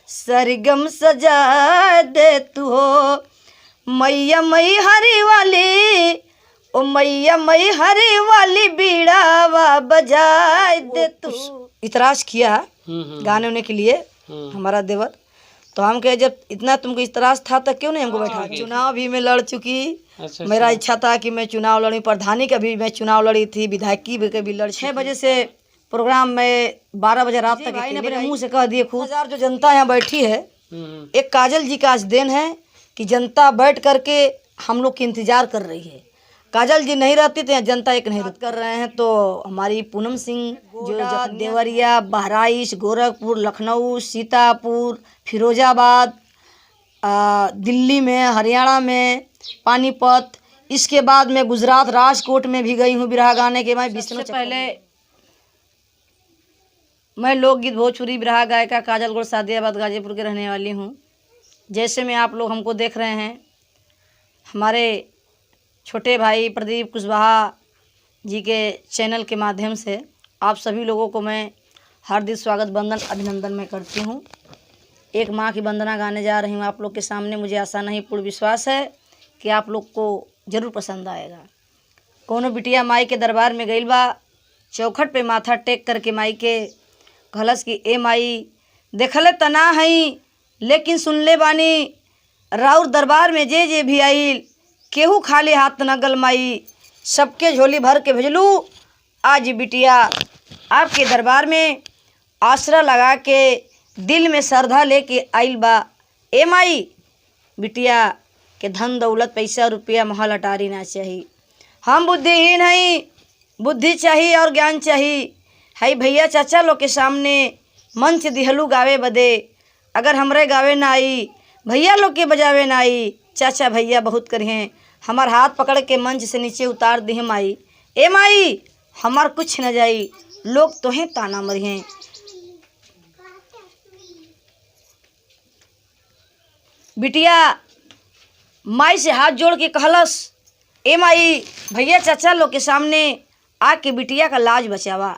सरगम सजा दे तू हो। मैया मई हरी वाली, ओ मैया मई हरी वाली बीड़ावा बजाए दे तू। इतराज किया गाने होने के लिए हमारा देवर, तो हम कहे जब इतना तुमको इतराज था तो क्यों नहीं हमको बैठा। चुनाव भी मैं लड़ चुकी। मेरा इच्छा था कि मैं चुनाव लड़ी, प्रधानी का भी मैं चुनाव लड़ी थी, विधायकी भी कभी लड़। 6 बजे से प्रोग्राम में 12 बजे रात तक भाई ने अपने मुंह से कह दिए खूब। 1000 जो जनता यहाँ बैठी है, एक काजल जी का आज दिन है कि जनता बैठ करके हम लोग की इंतजार कर रही है। काजल जी नहीं रहती तो जनता एक नहीं कर रहे हैं। तो हमारी पूनम सिंह जो देवरिया, बहराइच, गोरखपुर, लखनऊ, सीतापुर, फिरोजाबाद, दिल्ली में, हरियाणा में, पानीपत, इसके बाद मैं गुजरात राजकोट में भी गई हूँ बिरहा गाने के। मैं विष्णु से पहले मैं लोकगीत भोजपुरी बिरहा गायिका काजल सादियाबाद गाजीपुर के रहने वाली हूँ। जैसे में आप लोग हमको देख रहे हैं, हमारे छोटे भाई प्रदीप कुशवाहा जी के चैनल के माध्यम से आप सभी लोगों को मैं हार्दिक स्वागत, वंदन, अभिनंदन मैं करती हूँ। एक माँ की वंदना गाने जा रही हूँ आप लोग के सामने। मुझे आशा नहीं पूर्ण विश्वास है कि आप लोग को ज़रूर पसंद आएगा। कोनो बिटिया माई के दरबार में गइल बा, चौखट पे माथा टेक करके माई के कहलस कि ए माई देखले तना हई लेकिन सुनले बानी, राउर दरबार में जे जे भी आइल केहू खाली हाथ न गल माई, सबके झोली भर के भेजलू। आज बिटिया आपके दरबार में आसरा लगा के दिल में श्रद्धा लेके आइल बा। ए माई बिटिया के धन दौलत पैसा रुपया महल अटारी ना चाहिए, हम बुद्धिहीन हई, बुद्धि चाहिए और ज्ञान चाहिए। हई भैया चाचा लोग के सामने मंच दिहलू गावे बदे, अगर हमरे गावे ना आई, भैया लोग के बजावे ना आई, चाचा भैया बहुत करें, हमार हाथ पकड़ के मंच से नीचे उतार दिहे माई। ए माई हमार कुछ न जाई, लोग तोहें ताना मरिहें। बिटिया माई से हाथ जोड़ के कहलस, ए माई भैया चाचा लोग के सामने आके बिटिया का लाज बचावा।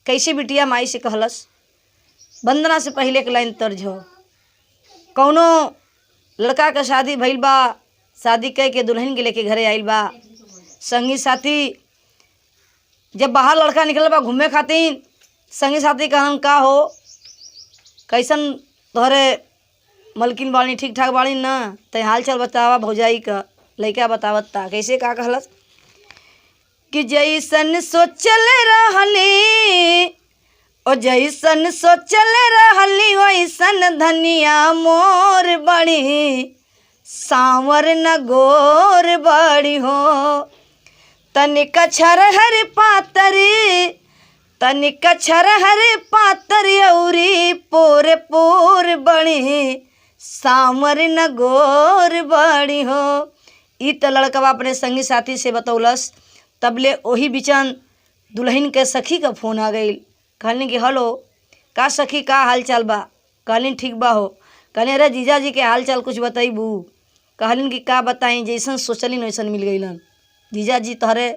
कैसे बिटिया माई से कहलस, वंदना से पहले के लाइन तर्ज हो। कौनो लड़का का शादी भइल बा, शादी कह के दुल्हन के लेके घरे आइल बा, संगी साथी जब बाहर लड़का निकल बा घूमे खातिर, संगी साथी कहन का हो कैसन तोहरे मलकिन बाड़ी, ठीक ठाक बाड़ी ना, ते हाल चाल बतावा भौजाई का। लइका बतावत ता कैसे का कहलस कि जैसन सोचल रहली, ओ जैसन सोचल रहली वैसन धनिया मोर बड़ी, सांवर न गोर बड़ी हो। तनिक छरहर पातरी, तनिक छरहर पातरी औरी पोर पोर बड़ी, सांवर न गोर बड़ी हो। ई त लड़कवा अपने संगी साथी से बतौलस। तबले ओही बिचन दुल्हन के सखी का फोन आ गई। कहलिन कि हेलो का सखी का हाल चाल बा। कहलिन ठीक बा हो। कहलिन अरे जीजा जी के हाल चाल कुछ बताइबू। कहलिन कि का बताई, जैसन सोचलिन वैसन मिल गईलन। जीजा जी तोहरे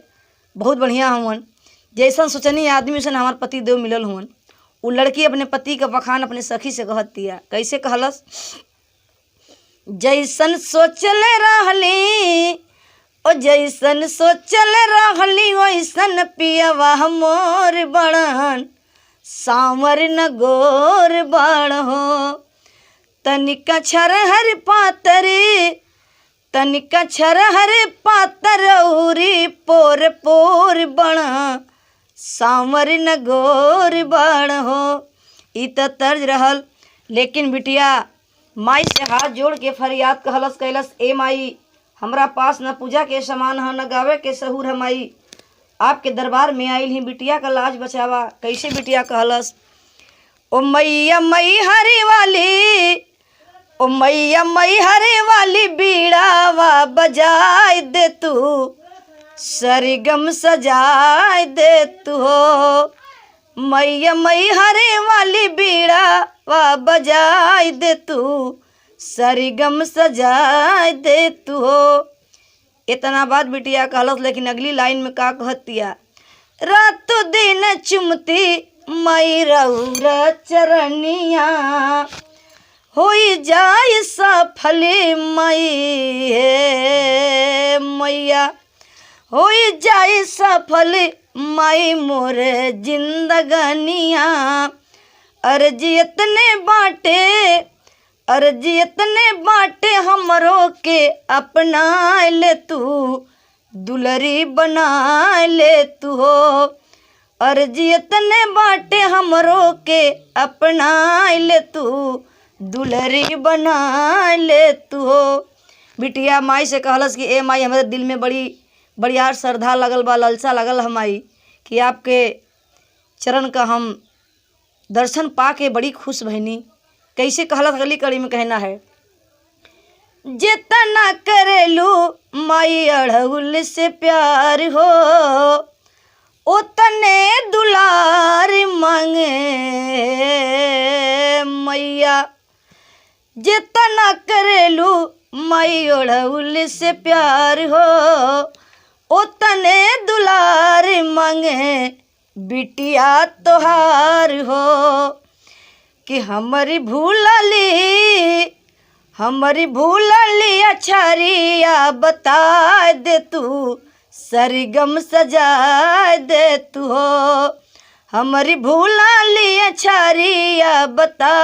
बहुत बढ़िया हुवन, जैसन सोचनी आदमी वैसन हमार पति देव मिलल हुवन। वो लड़की अपने पति का बखान अपने सखी से कहत दिया। कैसे कहलस, जैसन सोचल रहली, ओ जैसन सोचल रहली वैसन पियवा मोर बड़न, सांवर न गोर बड़ हो। तनिक छरहर पातरी, तनिक छरहर पातर औरी पोर पोर बड़, सांवर न गोर बड़ हो। ई त तर्ज रहल। लेकिन बिटिया माई से हाथ जोड़ के फरियाद कहलस कैलस, ए माई हमरा पास न पूजा के समान है, न गावे के सहूर है माई, आपके दरबार में आइल ही, बिटिया का लाज बचावा। कैसे बिटिया कहलस, ओ मैया मई हरी वाली, ओ मैया मई हरी वाली बीड़ावा बजाए दे तू, सरगम सजाए दे तू हो। मैया मई हरी वाली बीड़ावा बजाए दे तू, सरगम सजाए दे तू हो। इतना बात बिटिया कहलस। लेकिन अगली लाइन में का कहतिया, रातों दिन चुमती मई रउर चरनिया, जाए सफल माई हे मैया, हो जाए सफल माई मोर जिंदगनिया। अर्जी इतने बाटे, अर्जी इतने बाटे हमरो के अपना ले तू, दुलरी बना ले तू हो। अर्जी इतने बाटे हमरो के अपना ले तू, दुलरी बना ले तू हो। बिटिया माई से कहलस कि ए माई, हमारे दिल में बड़ी यार श्रद्धा लगल बा, लालसा लगल है माई कि आपके चरण का हम दर्शन पा के बड़ी खुश भइनी। कैसे कहलत अगली कड़ी में कहना है, जितना करेलू माई अड़हुल से प्यार हो, उतने दुलार मांगे मैया। जितना करेलू माई अड़हुल से प्यार हो, उतने दुलार मांगे बिटिया तोहार हो। कि हमारी भूलली अछरिया बता दे तू, सरगम सजा दे तू हो। हमारी भूलली अछरिया बता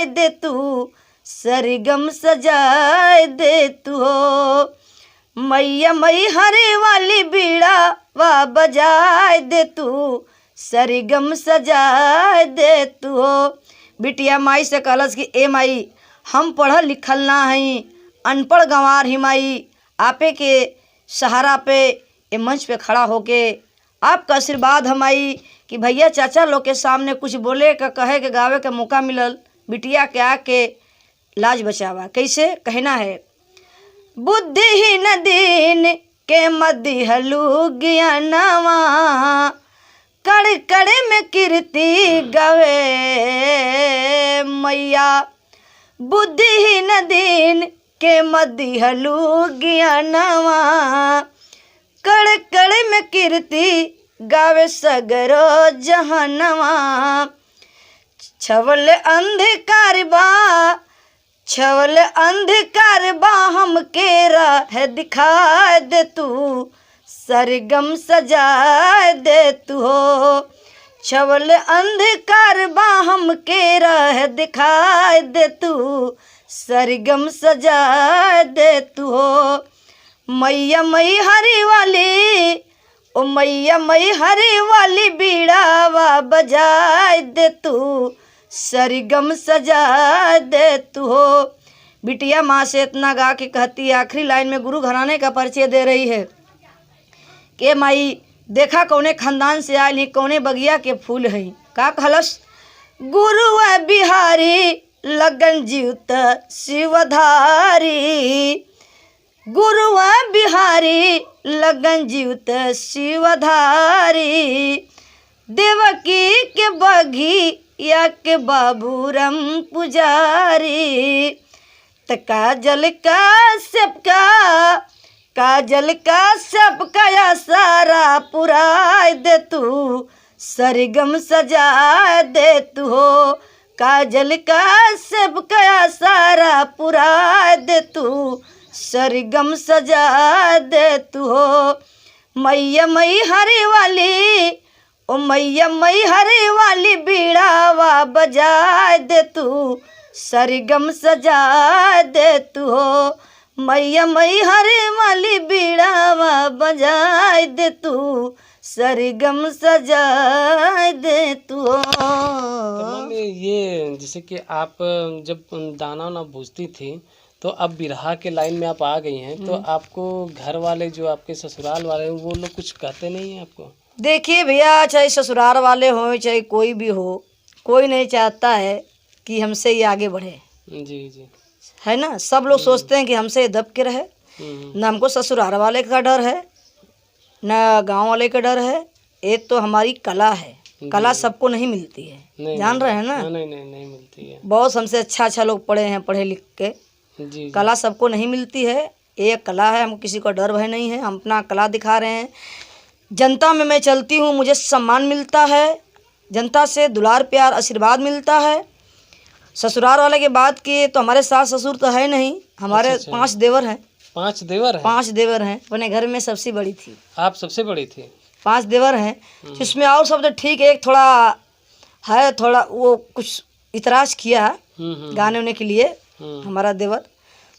दे तू, सरगम सजा दे तू हो। मैया मई हरे वाली बीड़ा वा बजाए दे तू, सरगम सजा दे तू हो। बिटिया माई से कहलस कि ए माई, हम पढ़ल लिखल ना हई, अनपढ़ गंवार ही माई। आपे के सहारा पे ए मंच पे खड़ा होके आपका आशीर्वाद हम आई कि भैया चाचा लोग के सामने कुछ बोले का, कहे के, गावे के मौका मिलल। बिटिया के आके लाज बचावा। कैसे कहना है, बुद्धिहीन दीन के मदिहलू ज्ञानवा, कड़ कड़ में कीर्ति गवे मैया। बुद्धिहीन दीन के मदिहलू ज्ञानवा, कड़ कड़ में कीर्ति गावे सगरो जहनवा। छवल अंधकार बा, छवल अंधकार बा हमके राह दिखा दे तू, सरगम सजा दे तू हो। छवल अंधकार बा हमके राह दिखा दे तू, सरगम सजा दे तू हो। मैया मई हरी वाली, ओ मैया मई हरी वाली बीड़ावा बजाए दे तू, सरगम सजा दे तू हो। बिटिया माँ से इतना गा के कहती है, आखिरी लाइन में गुरु घराने का परिचय दे रही है के माई देखा कौने खानदान से आयल ही, कौने बगिया के फूल है। का कहलस, गुरु बिहारी लगन जीवत शिवधारी, गुरु बिहारी लगन जीवत शिवधारी। देवकी के बघिया के बाबूरम पुजारी, त काजल का सबका, काजल का सबका सारा पुराय दे तू, सरगम सजा दे तू हो। काजल का सबका सारा पुराय दे तू, सरगम सजा दे तू हो। मैया मई हरी वाली, ओ मैया मई हरी वाली बीड़ावा बजाए दे तू, सरगम सजा दे तू हो। मैया मई हरी वाली बीड़ावा बजाए दे तू, सरगम सजा दे तू हो। तो ये जैसे कि आप जब दाना ना भूजती थी तो अब बिरहा के लाइन में आप आ गई हैं, तो आपको घर वाले जो आपके ससुराल वाले हैं वो लोग कुछ कहते नहीं हैं आपको? देखिए भैया, चाहे ससुराल वाले हों चाहे कोई भी हो, कोई नहीं चाहता है कि हमसे ये आगे बढ़े। जी जी, है ना। सब लोग सोचते हैं कि हमसे दब के रहे। ना हमको ससुराल वाले का डर है, ना गांव वाले का डर है। एक तो हमारी कला है, कला सबको नहीं मिलती है, जान रहे हैं ना। नहीं मिलती है। बहुत हमसे अच्छा लोग पढ़े हैं, पढ़े लिख के। जी, कला सबको नहीं मिलती है, एक कला है, हमको किसी का डर भय नहीं है। हम अपना कला दिखा रहे हैं। जनता में मैं चलती हूँ, मुझे सम्मान मिलता है, जनता से दुलार प्यार आशीर्वाद मिलता है। ससुराल वाले की बात की तो हमारे सास ससुर तो है नहीं, हमारे अच्छा। 5 देवर हैं। 5 देवर हैं? 5 देवर हैं, अपने घर में सबसे बड़ी थी। आप सबसे बड़ी थी? 5 देवर हैं, जिसमें और सब तो ठीक है, एक थोड़ा है, थोड़ा वो कुछ इतराज किया गाने उने के लिए हमारा देवर।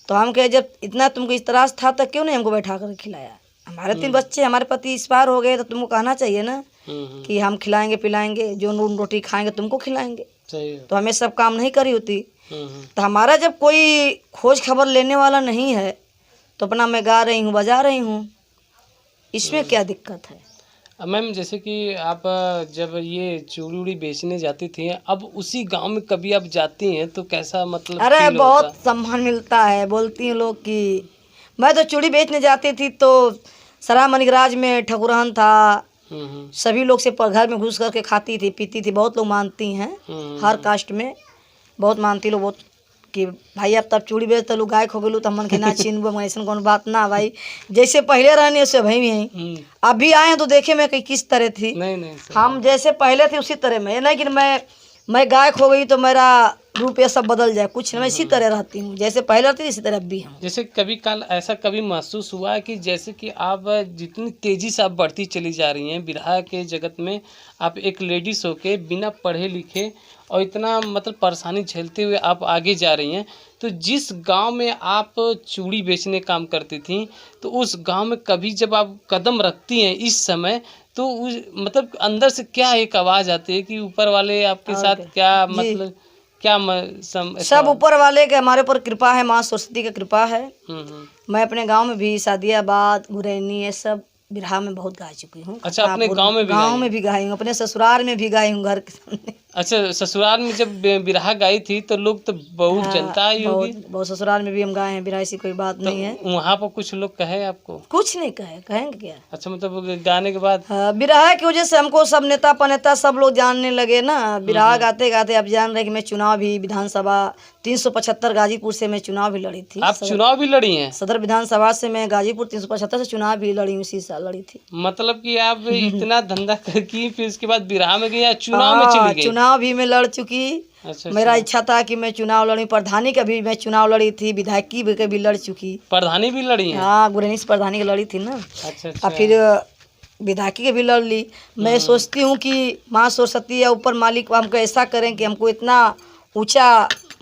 तो हम कहे जब इतना तुमको इतराज था तो क्यों नहीं हमको बैठा कर खिलाया? हमारे 3 बच्चे, हमारे पति इस पार हो गए तो तुमको कहना चाहिए ना कि हम खिलाएंगे पिलाएंगे, जो नून रोटी खाएंगे तुमको खिलाएंगे। सही है। तो हमें सब काम नहीं करी होती। तो हमारा जब कोई खोज खबर लेने वाला नहीं है तो अपना मैं गा रही हूँ, बजा रही हूँ, इसमें क्या दिक्कत है? मैम जैसे कि आप जब ये चूड़ी उड़ी बेचने जाती थी, अब उसी गांव में कभी आप जाती हैं तो कैसा मतलब अरे फील बहुत होता? सम्मान मिलता है। बोलती हैं लोग कि मैं तो चूड़ी बेचने जाती थी तो सरा मणिकराज में ठकुरान था, सभी लोग से घर में घुस करके खाती थी पीती थी। बहुत लोग मानती हैं, हर कास्ट में बहुत मानती लोग, बहुत कि भाई अब तब चूड़ी बेच तलू गायक हो गलू तो मन के ना छीनबो, ऐसा कौन बात ना भाई, जैसे पहले रहने वैसे भाई भी हैं। अभी आए हैं तो देखे मैं कि किस तरह थी। नहीं हम जैसे पहले थे उसी तरह में, नहीं कि मैं गायक हो गई तो मेरा रूप ये सब बदल जाए, कुछ नहीं, मैं इसी तरह रहती हूँ, जैसे पहले रहती थी इसी तरह अब भी हूँ। जैसे कभी काल ऐसा कभी महसूस हुआ है कि जैसे कि आप जितनी तेजी से आप बढ़ती चली जा रही हैं बिरहा के जगत में, आप एक लेडीज होके बिना पढ़े लिखे और इतना मतलब परेशानी झेलते हुए आप आगे जा रही हैं, तो जिस गांव में आप चूड़ी बेचने काम करती थी तो उस गांव में कभी जब आप कदम रखती हैं इस समय तो उस मतलब अंदर से क्या एक आवाज़ आती है कि ऊपर वाले आपके साथ क्या मतलब क्या सब ऊपर वाले के हमारे ऊपर कृपा है, माँ सरस्वती की कृपा है। मैं अपने गांव में भी शादियाबाद गुरैनी ये सब बिरहा में बहुत गा चुकी हूँ। अच्छा, अपने गांव में भी गाई हूँ, अपने ससुराल में भी गाई हूँ, घर के सामने। अच्छा, ससुराल में जब बिरहा गाई थी तो लोग तो बहुत जनता आई होगी। बहुत ससुराल में भी हम गाए हैं बिरहा, ऐसी कोई बात नहीं है। वहाँ पर कुछ लोग कहे आपको? कुछ नहीं कहे, कहेंगे क्या? अच्छा, मतलब गाने के बाद बिरहा की वजह से हमको सब नेता पनेता सब लोग जानने लगे ना। बिरहा गाते गाते आप जान रहे कि मैं चुनाव भी विधानसभा 375 गाजीपुर से मैं चुनाव भी लड़ी थी। आप चुनाव भी लड़ी हैं? सदर विधानसभा से मैं गाजीपुर 375 से चुनाव भी लड़ी, उसी साल लड़ी थी। मतलब कि आप इतना धंधा की फिर उसके बाद बिरहा में गई या चुनाव में चली गई? चुनाव भी मैं लड़ चुकी। अच्छा, मेरा इच्छा था कि मैं चुनाव लड़ी, प्रधानी का भी मैं चुनाव लड़ी थी, विधायकी का भी लड़ चुकी। प्रधानी भी लड़ी हैं? हाँ, गुरैनी से प्रधानी की लड़ी थी ना। अच्छा। और फिर विधायकी के भी लड़ ली। मैं सोचती हूँ कि माँ सरस्वती या ऊपर मालिक हमको ऐसा करें कि हमको इतना ऊंचा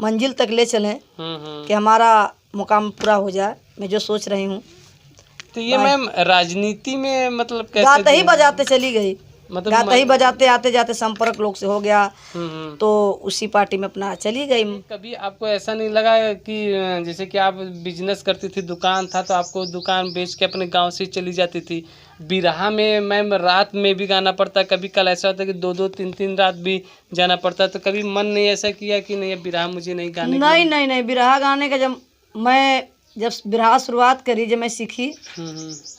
मंजिल तक ले चलें कि हमारा मुकाम पूरा हो जाए, मैं जो सोच रही हूँ। तो ये मैम राजनीति में मतलब कैसे? गाते ही बजाते चली गई, मतलब गाते ही बजाते आते जाते संपर्क लोग से हो गया तो उसी पार्टी में अपना चली गई। कभी आपको ऐसा नहीं लगा कि जैसे कि आप बिजनेस करती थी, दुकान था तो आपको दुकान बेच के अपने गांव से चली जाती थी, बिरहा में मैम रात में भी गाना पड़ता, कभी कल ऐसा होता है कि 2-2 3-3 रात भी जाना पड़ता, तो कभी मन नहीं ऐसा किया कि नहीं बिरहा मुझे नहीं गाने? नहीं, बिरहा गाने का जब बिरहा शुरुआत करी, जब मैं सीखी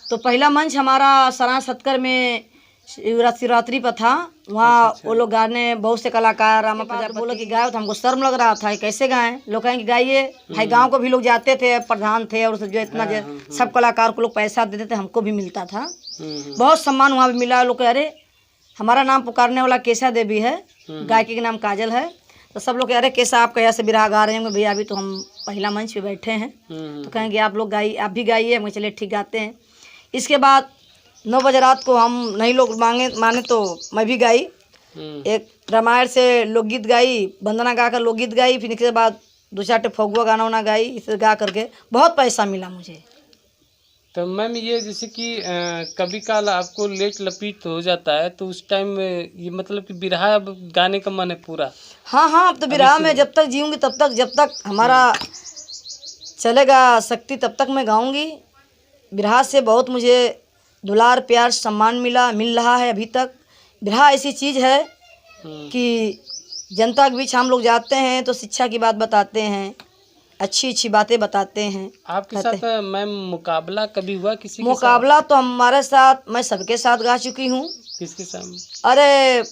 तो पहला मंच हमारा सरा सतकर में शिवरात्रि पर था। वहाँ वो लोग गाने, बहुत से कलाकार रामा प्रजापति बोलो कि गाओ, तो हमको शर्म लग रहा था कैसे गाएं। लोग कहें कि गाइए भाई, गांव को भी लोग जाते थे, प्रधान थे और जो इतना सब कलाकार को लोग पैसा देते थे, हमको भी मिलता था, बहुत सम्मान वहाँ भी मिला। लोग कह अरे हमारा नाम पुकारने वाला केशा देवी है, गायकी के नाम काजल है, तो सब लोग कह रहे कैसा आप कैसे बिरहा गा रहे हैं? भैया अभी तो हम पहला मंच पे बैठे हैं। तो कहेंगे आप लोग गाइए, आप भी गाइए। हम चलिए ठीक गाते हैं। इसके बाद 9 बजे रात को हम नहीं लोग माने तो मैं भी गाई, एक रामायण से लोकगीत गाई, वंदना गा कर लोकगीत गाई, फिर इसके बाद 2-4 फगुआ गाना वाना गाई। इसे गा करके बहुत पैसा मिला मुझे। तो मैम ये जैसे कि कभी काल आपको लेट लपीट हो जाता है तो उस टाइम में ये मतलब कि बिरहा अब गाने का मन है पूरा? हाँ, अब तो बिरहा में जब तक जीऊँगी तब तक, जब तक हमारा चलेगा शक्ति तब तक मैं गाऊँगी। बिरहा से बहुत मुझे दुलार प्यार सम्मान मिल रहा है अभी तक। बिरहा ऐसी चीज़ है कि जनता के बीच हम लोग जाते हैं तो शिक्षा की बात बताते हैं, अच्छी बातें बताते हैं। आपके साथ मैम मुकाबला कभी हुआ किसी के मुकाबला तो हमारे साथ, मैं सबके साथ गा चुकी हूँ। किसके साथ? अरे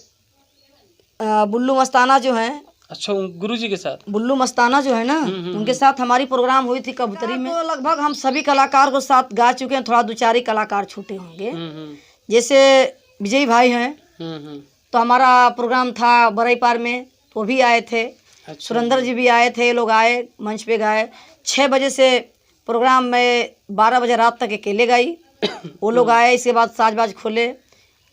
बुल्लू मस्ताना जो हैं। अच्छा, गुरुजी के साथ? बुल्लू मस्ताना जो है ना, उनके साथ हमारी प्रोग्राम हुई थी कबूतरी में। तो लगभग हम सभी कलाकार को साथ गा चुके हैं, थोड़ा 2-4 कलाकार छूटे होंगे। जैसे विजय भाई हैं, तो हमारा प्रोग्राम था बरई पार में, वो भी आए थे। अच्छा सुरेंद्र जी भी आए थे, ये लोग आए मंच पे गाए। 6 बजे से प्रोग्राम में 12 बजे रात तक अकेले गाई। वो लोग आए, इसके बाद साजबाज खोले।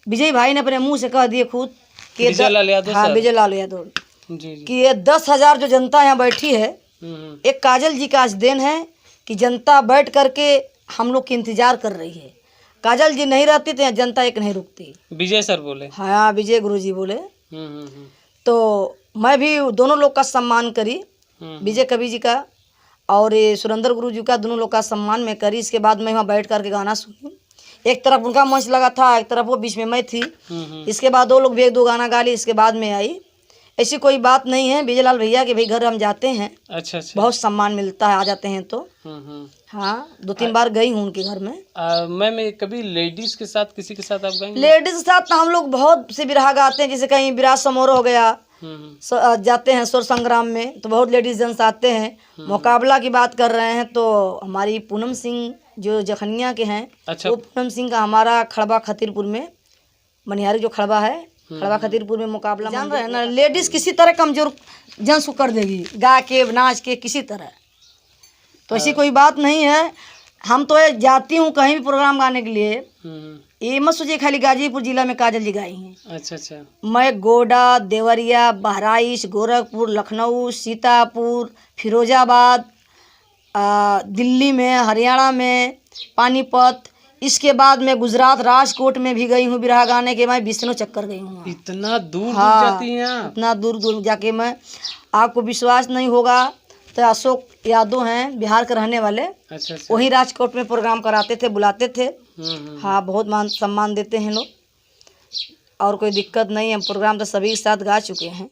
विजय भाई ने अपने मुंह से कह दिए खुद कि विजय लाल यादव हाँ सर। विजय लाल यादव जी जी। कि ये 10,000 जो जनता यहाँ बैठी है, हम्म। एक काजल जी का आज देन है कि जनता बैठ करके हम लोग की इंतजार कर रही है। काजल जी नहीं रहती तो यहाँ जनता एक नहीं रुकती। विजय सर बोले। हाँ विजय गुरु जी बोले। हम्म। तो मैं भी दोनों लोग का सम्मान करी, विजय कवि जी का और ये सुरेंद्र गुरु जी का, दोनों लोग का सम्मान मैं करी। इसके बाद मैं वहाँ बैठ करके गाना सुनी। एक तरफ उनका मंच लगा था, एक तरफ वो, बीच में मैं थी। इसके बाद 2 लोग भी 1-2 गाना गा ली, इसके बाद में आई। ऐसी कोई बात नहीं है। विजय लाल भैया के भाई घर हम जाते हैं, अच्छा अच्छा। बहुत सम्मान मिलता है, आ जाते हैं तो। हम्म। हाँ 2-3 बार गई हूँ उनके घर में। मैम कभी लेडीज के साथ, किसी के साथ आप गाएंगे? लेडीज के साथ हम लोग बहुत से बिरहा गाते हैं, जैसे कहीं विराट समारोह हो गया, जाते हैं स्वर संग्राम में तो बहुत लेडीज जेंट्स आते हैं। मुकाबला की बात कर रहे हैं तो हमारी पूनम सिंह जो जखनिया के हैं, अच्छा। वो पूनम सिंह का हमारा खड़बा खतीरपुर में, मनिहारी जो खड़बा है, खड़बा खतीरपुर में मुकाबला। जान रहे हैं ना, लेडीज किसी तरह कमजोर जेंट्स को कर देगी, गा के नाच के किसी तरह। तो ऐसी कोई बात नहीं है। हम तो जाती हूँ कहीं भी प्रोग्राम गाने के लिए, ये मत सोचिए खाली गाजीपुर जिला में काजल जी गाई हैं। अच्छा अच्छा। मैं गोडा, देवरिया, बहराइच, गोरखपुर, लखनऊ, सीतापुर, फिरोजाबाद, दिल्ली में, हरियाणा में, पानीपत, इसके बाद मैं गुजरात राजकोट में भी गई हूँ बिरहा गाने के। मैं 20 चक्कर गई हूँ। इतना दूर हाँ, जाती हैं आप? इतना दूर दूर जाके मैं, आपको विश्वास नहीं होगा तो अशोक यादव हैं बिहार के रहने वाले, अच्छा अच्छा। वही राजकोट में प्रोग्राम कराते थे, बुलाते थे। हाँ बहुत मान सम्मान देते हैं लोग, और कोई दिक्कत नहीं है। प्रोग्राम तो सभी के साथ गा चुके हैं।